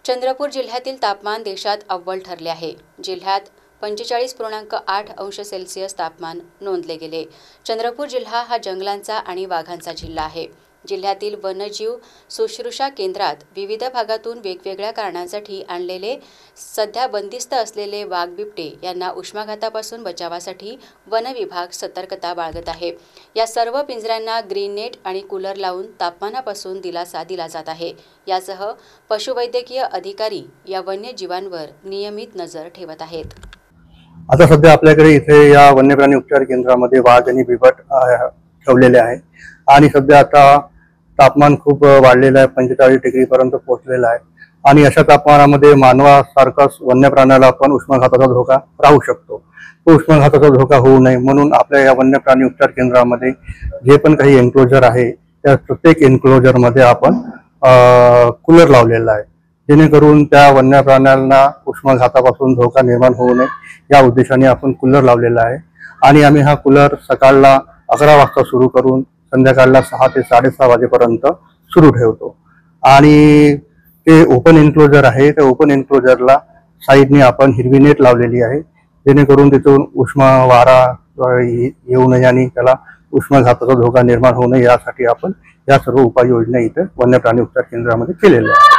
चंद्रपूर जिल्ह्यातील तापमान देशात अव्वल ठरले आहे। जिल्ह्यात 45.8 अंश सेल्सिअस तापमान नोंदले गेले। चंद्रपूर जिल्हा हा जंगलांचा आणि वाघांचा जिल्हा आहे। जिल्ह्यातील वन्यजीव शुश्रूषा केंद्रात विविध भागातून वेगवेगळ्या कारणांसाठी आणलेले सध्या बंदिस्त असलेले वाघ बिबटे यांना उष्माघातापासून बचावासाठी वन विभाग सतर्कता बाळगत आहे। या सर्व पिंजऱ्यांना ग्रीन नेट आणि कूलर लावून तापमानापासून दिलासा दिला जात आहे। यासह पशुवैद्यकीय अधिकारी या वन्यजीवांवर नियमित नजर ठेवत आहेत। आता सध्या आपल्याकडे इथे या वन्यप्राणी उपचार केंद्रामध्ये वाघ आणि बिबट ठेवलेले आहे आणि सध्या आता तापमान खूप वाढलेलं आहे, 45 डिग्री पर्यंत पोहोचलेलं आहे आणि अशा तापमानामध्ये मानवासारखाच वन्य प्राण्याला पण उष्माघाताचा धोका राहू शकतो। तो उष्माघाताचा धोका होऊ नये म्हणून आपल्या या वन्य प्राणी उपचार केंद्रामध्ये जे पण काही एन्क्लोजर आहे त्या प्रत्येक एन्क्लोजर मध्ये आपण कूलर लावलेला आहे, जेणेकरून त्या वन्य प्राण्यांना उष्माघातापासून धोका निर्माण होऊ नये या उद्देशाने आपण कूलर लावलेला आहे। आणि आम्ही हा कूलर सकाळला 11 वाजता सुरू करून संध्याकाळला 6 ते 6:30 वाजेपर्यंत सुरू ठेवतो आणि ते ओपन एन्क्लोजर आहे। त्या ओपन एन्क्लोजरला साईडने आपण हिरवी नेट लावलेली आहे, जेणेकरून तिथून उष्मा वारा येऊ नये आणि त्याला उष्माघाताचा धोका निर्माण होऊ नये यासाठी आपण या सर्व उपाययोजना इथे वन्य प्राणी उपचार केंद्रामध्ये केलेल्या आहेत।